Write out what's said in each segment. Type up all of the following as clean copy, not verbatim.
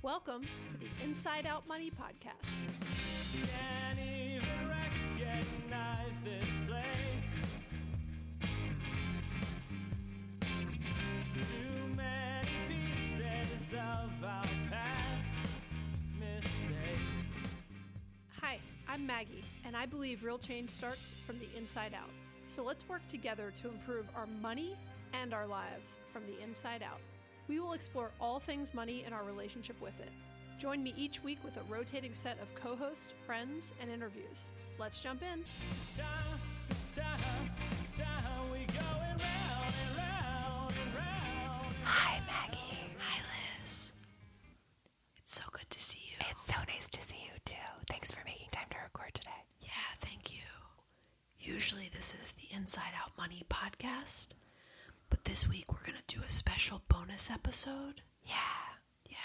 Welcome to the Inside Out Money Podcast. Can't even recognize this place. Too many pieces of our past mistakes. Hi, I'm Maggie, and I believe real change starts from the inside out. So let's work together to improve our money and our lives from the inside out. We will explore all things money and our relationship with it. Join me each week with a rotating set of co-hosts, friends, and interviews. Let's jump in. This time, we going round and round and round. Hi, Maggie. Hi, Liz. It's so good to see you. It's so nice to see you, too. Thanks for making time to record today. Yeah, thank you. Usually this is the Inside Out Money podcast, but this week we're going to do a special bonus episode. Yeah. Yeah.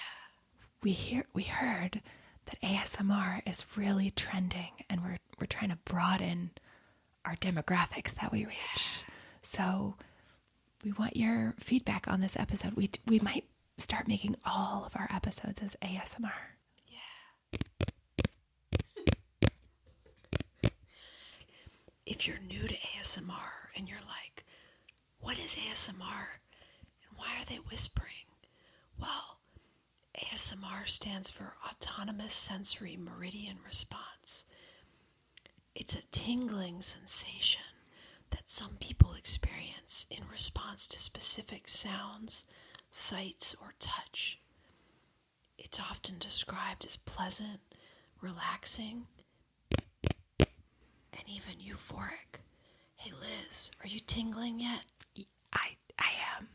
We heard that ASMR is really trending, and we're trying to broaden our demographics that we reach. Yeah. So we want your feedback on this episode. We might start making all of our episodes as ASMR. Yeah. If you're new to ASMR and you're like, what is ASMR and why are they whispering? Well, ASMR stands for Autonomous Sensory Meridian Response. It's a tingling sensation that some people experience in response to specific sounds, sights, or touch. It's often described as pleasant, relaxing, and even euphoric. Hey Liz, are you tingling yet? I am.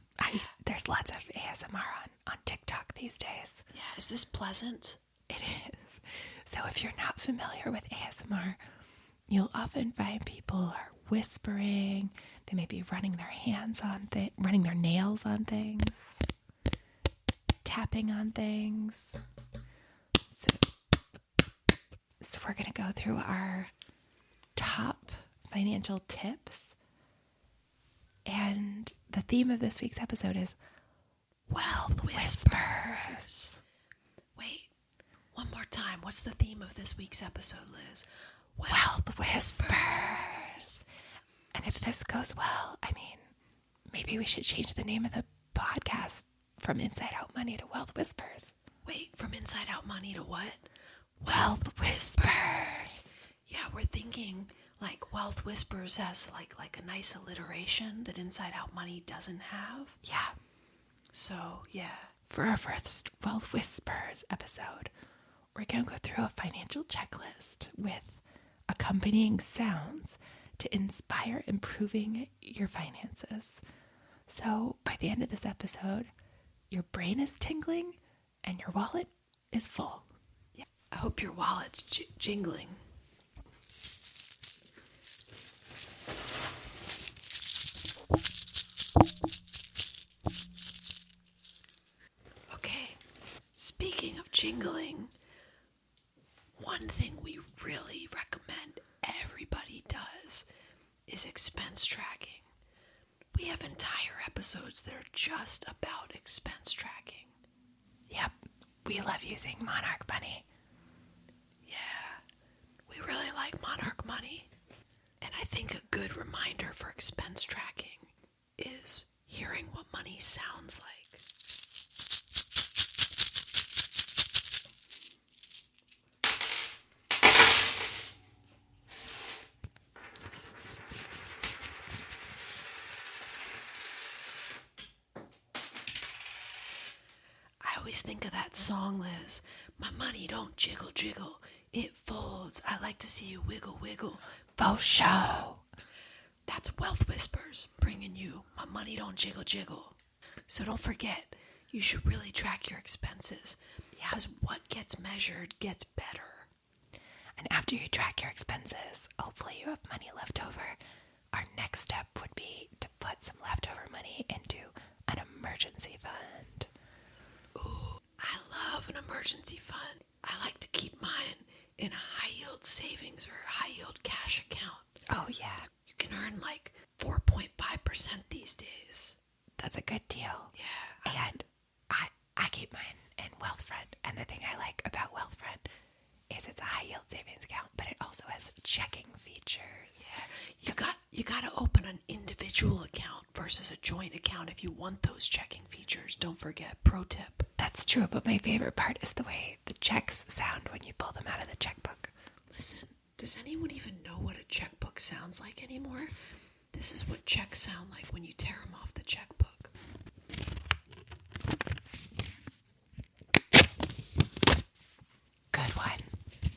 There's lots of ASMR on TikTok these days. Yeah, is this pleasant? It is. So if you're not familiar with ASMR, you'll often find people are whispering. They may be running their hands on running their nails on things, tapping on things. So we're going to go through our top financial tips. And the theme of this week's episode is Wealth Whispers. Wait, one more time. What's the theme of this week's episode, Liz? Wealth Whispers. And if this goes well, I mean, maybe we should change the name of the podcast from Inside Out Money to Wealth Whispers. Wait, from Inside Out Money to what? Wealth Whispers. Yeah, we're thinking like Wealth Whispers has like a nice alliteration that Inside Out Money doesn't have. Yeah. So, yeah. For our first Wealth Whispers episode, we're going to go through a financial checklist with accompanying sounds to inspire improving your finances. So by the end of this episode, your brain is tingling and your wallet is full. Yeah. I hope your wallet's jingling. Okay, speaking of jingling, one thing we really recommend everybody does is expense tracking. We have entire episodes that are just about expense tracking. Yep, we love using Monarch Money. Yeah, we really like Monarch Money. And I think a good reminder for expense tracking is hearing what money sounds like. I always think of that song, Liz. My money don't jiggle, jiggle. It folds. I like to see you wiggle, wiggle. Faux show. That's Wealth Whispers bringing you My Money Don't Jiggle, Jiggle. So don't forget, you should really track your expenses. Because what gets measured gets better. And after you track your expenses, hopefully you have money left over. Our next step would be to put some leftover money into an emergency fund. Ooh, I love an emergency fund. I like to keep mine in a high-yield savings or high-yield cash account. Oh, yeah. You can earn like 4.5% these days. That's a good deal. Yeah. And I keep mine in Wealthfront. And the thing I like about Wealthfront is it's a high yield savings account, but it also has checking features. Yeah, you got to open an individual account versus a joint account if you want those checking features. Don't forget, pro tip. That's true, but my favorite part is the way the checks sound when you pull them out of the checkbook. Listen, does anyone even know what a checkbook sounds like anymore? This is what checks sound like when you tear them off the checkbook. Good one.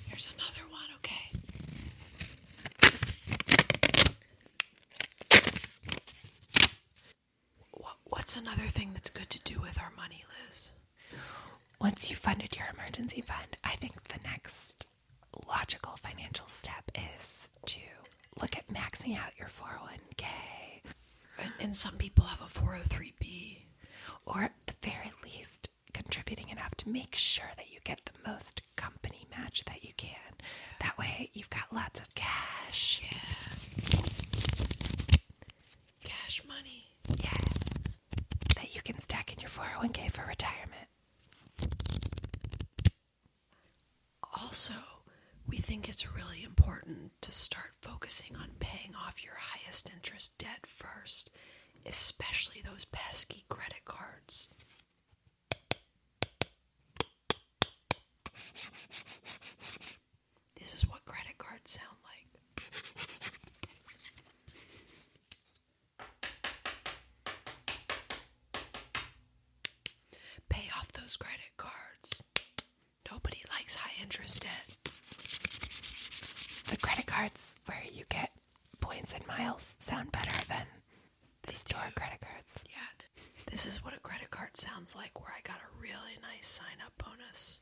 Here's another one, okay? What's another thing that's good to do with our money, Liz? Once you've funded your emergency fund, I think the next logical financial step is to look at maxing out your 401k. And some people have a 403b. Or at the very least, contributing enough to make sure that you get the most company match that you can. That way, you've got lots of cash. Yeah. Cash money. Yeah. That you can stack in your 401k for retirement. Also, we think it's really important to start focusing on paying off your highest interest debt first, especially those pesky credit cards. This is what credit cards sound like. Pay off those credit cards. Nobody likes high interest debt. The credit cards where you get points and miles sound better than the store credit cards. Yeah, this is what a credit card sounds like, where I got a really nice sign-up bonus.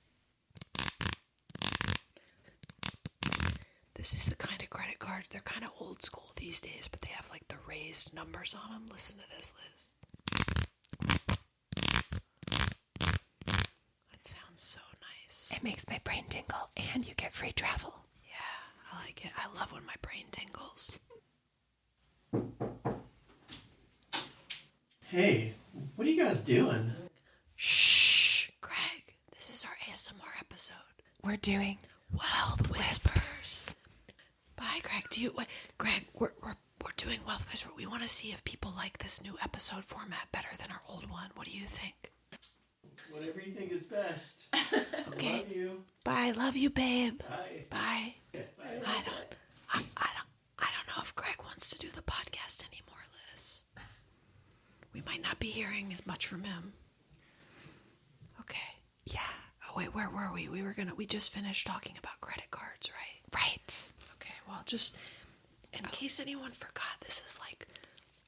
This is the kind of credit cards, they're kind of old school these days, but they have like the raised numbers on them. Listen to this, Liz. That sounds so nice. It makes my brain tingle, and you get free travel. Yeah, I like it. I love when my brain tingles. Hey, what are you guys doing? Shh, Greg. This is our ASMR episode. We're doing Wealth Whispers. Bye, Greg. Greg, we're doing Wealth Whisper. We want to see if people like this new episode format better than our old one. What do you think? Whatever you think is best. Okay. Love you. Bye. Love you, babe. Bye. Bye. Okay, bye. I don't know if Greg wants to do the podcast anymore, Liz. We might not be hearing as much from him. Okay. Yeah. Oh wait, where were we? We just finished talking about credit cards, right? Right. Okay, well, just in case anyone forgot, this is like,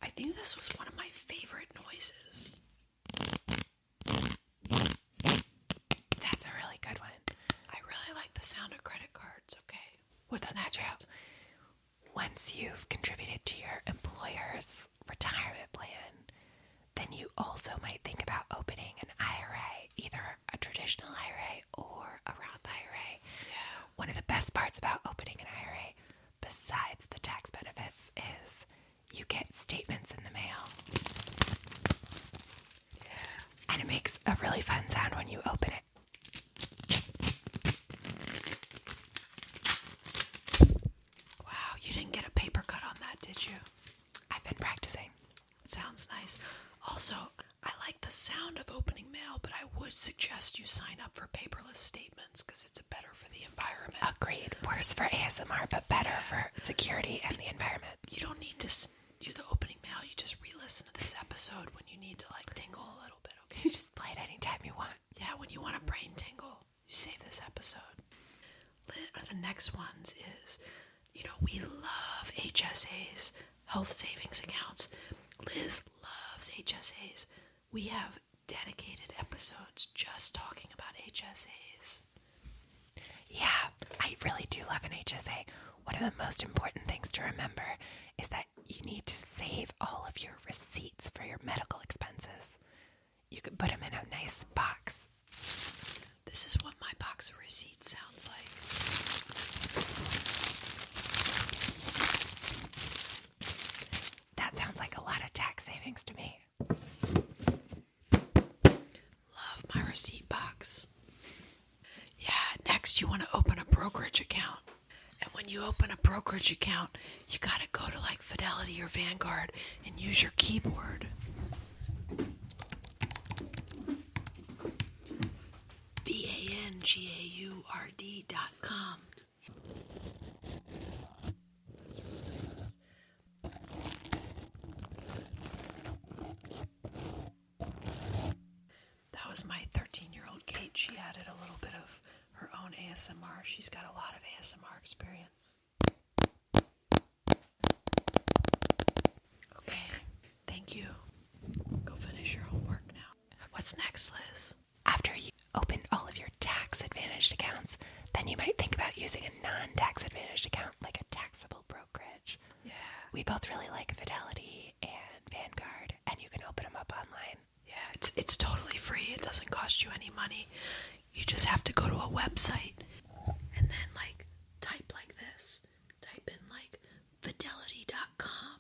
I think this was one of my favorite noises. That's a really good one. I really like the sound of credit cards. Okay, what's That's next? true. Once you've contributed to your employer's retirement plan, then you also might think about opening an IRA, either a traditional IRA or a Roth IRA. Yeah. One of the best parts about opening an IRA, besides the tax benefits, is you get statements in the mail. Yeah. And it makes a really fun sound when you open it. Wow, you didn't get a paper cut on that, did you? I've been practicing. Sounds nice. Also, I like the sound of opening mail, but I would suggest you sign up for paperless statements because it's better for the environment. Agreed. Worse for ASMR, but better for security and the environment. You don't need to do the opening mail. You just re-listen to this episode when you need to like tingle a little bit, okay? You just play it anytime you want. Yeah, when you want a brain tingle, you save this episode. The next ones is, we love HSAs, health savings accounts. Liz loves HSAs. We have dedicated episodes just talking about HSAs. Yeah, I really do love an HSA. One of the most important things to remember is that you need to save all of your receipts for your medical expenses. You could put them in a nice box. This is what my box of receipts sounds like. That sounds like a lot of tax savings to me. Love my receipt box. Next, you want to open a brokerage account. And when you open a brokerage account, you got to go to like Fidelity or Vanguard and use your keyboard. VANGAURD.com. That was my 13-year-old Kate. She added a little bit of her own ASMR. She's got a lot of ASMR experience. Okay, thank you. Go finish your homework now. What's next, Liz? After you open all of your tax-advantaged accounts, then you might think about using a non-tax-advantaged account, like a taxable brokerage. Yeah. We both really like Fidelity and Vanguard, and you can open them up online. Yeah, it's totally free. It doesn't cost you any money. You just have to go to a website and then like type like this. Type in like fidelity.com.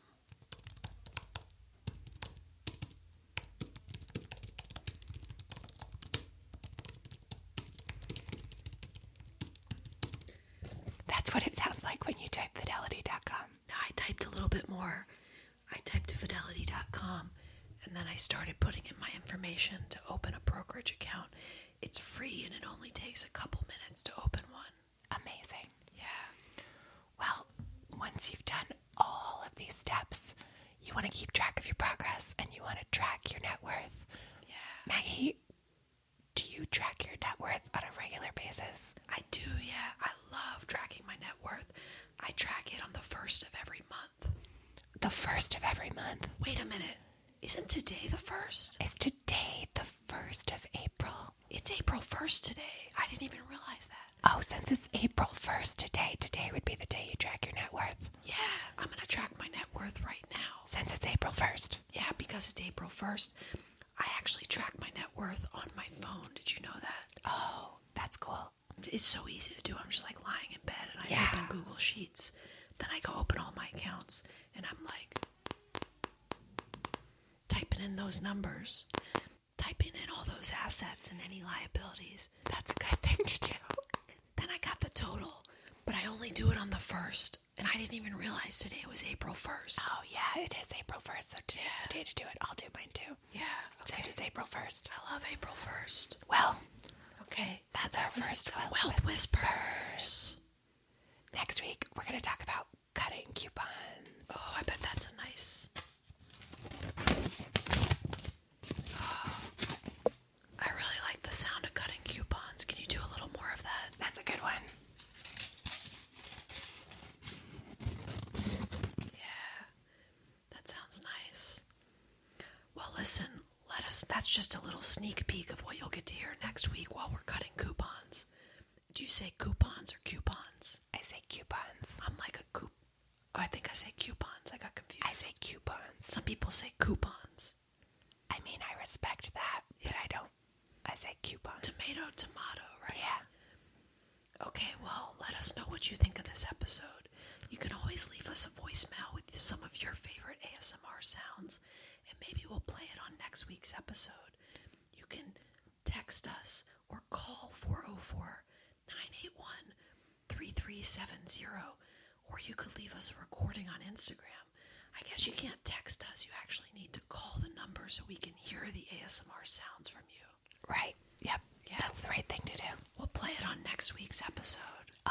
That's what it sounds like when you type fidelity.com. Now I typed a little bit more. I typed fidelity.com and then I started putting in my information to open a brokerage account. It's free and it only takes a couple minutes to open one. Amazing. Yeah. Well, once you've done all of these steps, you want to keep track of your progress and you want to track your net worth. Yeah. Maggie, do you track your net worth on a regular basis? I do, yeah. I love tracking my net worth. I track it on the 1st of every month. The 1st of every month? Wait a minute. Isn't today the 1st? Is today the 1st of April? It's April 1st today. I didn't even realize that. Oh, since it's April 1st today would be the day you track your net worth. Yeah, I'm going to track my net worth right now. Since it's April 1st. Yeah, because it's April 1st. I actually track my net worth on my phone. Did you know that? Oh, that's cool. It's so easy to do. I'm just like lying in bed and I Yeah. open Google Sheets. Then I go open all my accounts and I'm like typing in those numbers, typing in all those assets and any liabilities. That's a good thing to do. Then I got the total, but I only do it on the 1st, and I didn't even realize today was April 1st. Oh, yeah, it is April 1st, so today's the day to do it. I'll do mine too. Yeah, okay. Since it's April 1st. I love April 1st. Well, Okay, that's our first Wealth Whispers. Next week, we're going to talk about cutting coupons. Oh, I bet that's a nice... I really like the sound of cutting coupons. Can you do a little more of that? That's a good one. Yeah, that sounds nice. Well, listen, that's just a little sneak peek of what you'll get to hear next week while we're cutting coupons. Do you say coupons or coupons? I say coupons. I'm like a coupon. I think I say coupons. I got confused. I say coupons. Some people say coupons. I mean, I respect that, but I don't. I say coupon. Tomato, right? Yeah. Okay, well, let us know what you think of this episode. You can always leave us a voicemail with some of your favorite ASMR sounds, and maybe we'll play it on next week's episode. You can text us or call 404-981-3370, or you could leave us a recording on Instagram. I guess you can't text us. You actually need to call the number so we can hear the ASMR sounds from you. Right. Yep. Yeah. That's the right thing to do. We'll play it on next week's episode.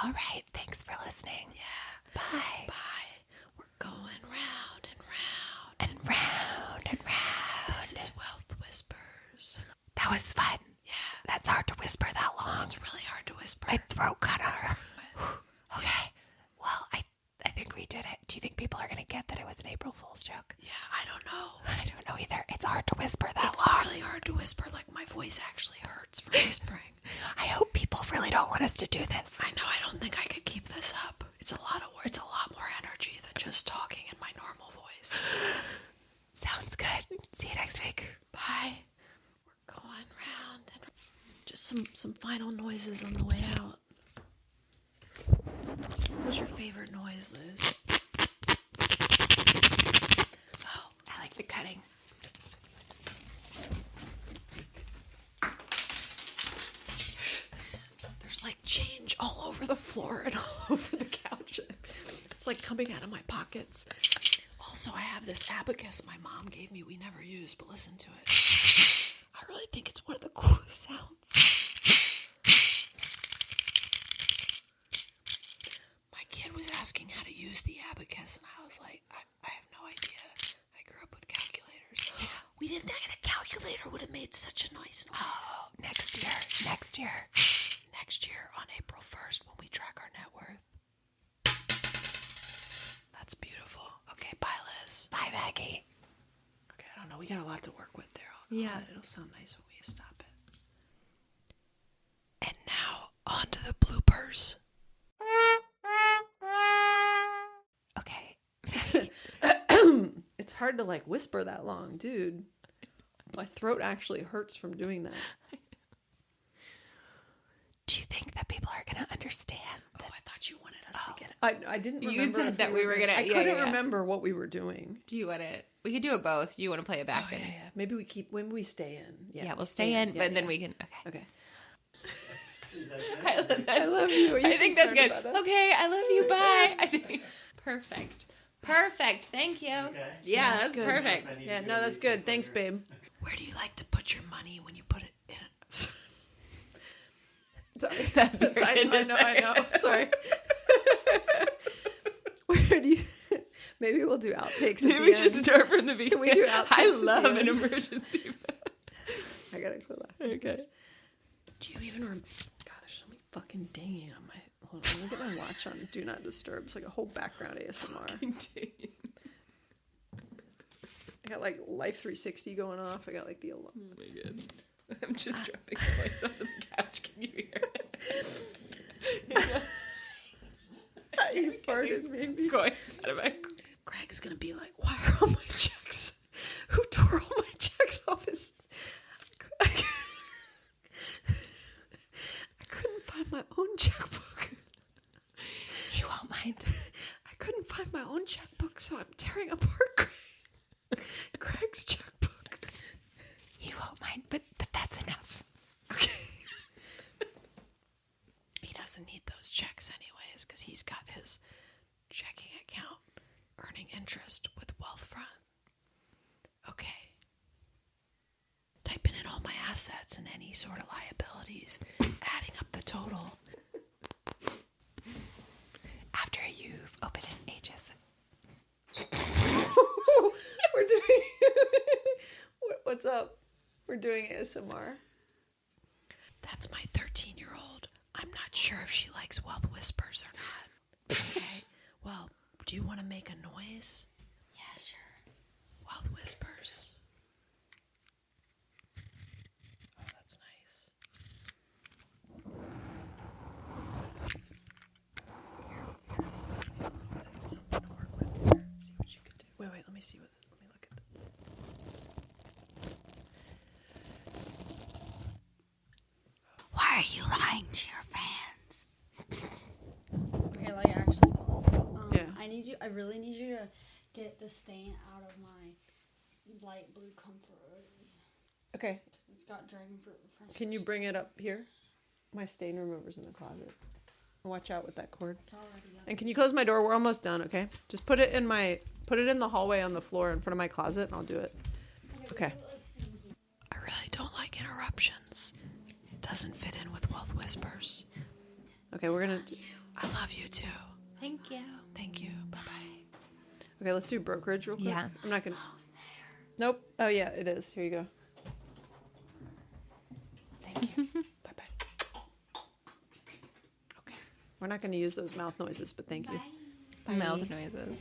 All right. Thanks for listening. Yeah. Bye. Bye. We're going round and round. And round and round. This is Wealth Whispers. That was fun. Yeah. That's hard to whisper that long. It's really hard to whisper. My throat cut out. Okay. Well, I think we did it. Do you think people are going to get that it was an April Fool's joke? Yeah, I don't know. I don't know either. It's hard to whisper that It's long. really hard to whisper. Like, my voice actually hurts from whispering. I hope people really don't want us to do this. I know. I don't think I could keep this up. It's a lot more energy than just talking in my normal voice. Sounds good. See you next week. Bye. We're going round and just some final noises on the way out. What's your favorite noise, Liz? Oh, I like the cutting. there's like change floor and all over the couch. It's like coming out of my pockets. Also, I have this abacus my mom gave me we never used, but listen to it. I really think it's one of the coolest sounds. My kid was asking how to use the abacus, and I was like, I have no idea. I grew up with calculators. We didn't get a calculator. Would have made such a nice noise. Oh, next year. Next year on April 1st when we track our net worth. That's beautiful. Okay, bye, Liz. Bye, Maggie. Okay, I don't know. We got a lot to work with there. Yeah. It'll sound nice when we stop it. And now, on to the bloopers. Okay. It's hard to, like, whisper that long, dude. My throat actually hurts from doing that. Do you think that people are going to understand? Oh, I thought you wanted us to get it. I didn't You remember. said if that we were gonna- I yeah, couldn't yeah. remember what we were doing. Do you want it? We could do it both. Do you want to play it back? Oh, yeah. Maybe we keep, when we stay in. Yeah, we'll stay in, but then we can, Okay. Is that good? I love you. Are you I think that's good. concerned about us? Okay, I love you. Bye. I think perfect. Thank you. Okay. Yeah, that's good. perfect. I need Yeah, to no, go that's use good. my Thanks, finger. babe. Where do you like to put your money when you put it in? Sorry. I know. Sorry. Where do you... Maybe we'll do outtakes at Maybe the we end. should start from the beginning. Can we do outtakes I at the love an end? emergency. I gotta go laugh. Okay. Do you even remember? God, there's so many fucking dinging on my... Hold on, let me get my watch on Do Not Disturb. It's like a whole background ASMR. I got like Life 360 going off. I got like the alarm. Oh my god. I'm just dropping points on the couch. Can you hear it? You farted, maybe. Going out of my... Greg's gonna be like, why are all my checks? Who tore all my checks off his... I couldn't find my own checkbook. You won't mind. I couldn't find my own checkbook, so I'm tearing apart Greg's checkbook. You won't mind, but that's enough. Okay. He doesn't need those checks anyways, because he's got his checking account earning interest with Wealthfront. Okay. Typing in all my assets and any sort of liabilities, adding up the total. After you've opened an HSA. We're doing... What's up? We're doing ASMR. That's my 13-year-old. I'm not sure if she likes Wealth Whispers or not. Okay. Well, do you want to make a noise? Yeah, sure. Wealth Whispers. Oh, that's nice. Here. Something to work with here. See what you can do. Wait, let me see what... Let me look at the... Why are you lying to your fans? Okay, like actually, Yeah. I really need you to get the stain out of my light blue comfort Okay. because it's got dragon fruit refreshers. Can you bring it up here? My stain remover's in the closet. Watch out with that cord. It's already up. And can you close my door? We're almost done, okay? Just put it in the hallway on the floor in front of my closet and I'll do it. Okay. I really don't like interruptions. It doesn't fit in with Wealth Whispers. Okay, we're gonna do... I love you too. Thank you. Thank you. Bye-bye. Okay, let's do brokerage real quick. Yeah. I'm not gonna... Nope. Oh yeah, it is. Here you go. Thank you. Bye-bye. Okay. We're not gonna use those mouth noises, but thank you. Mouth noises.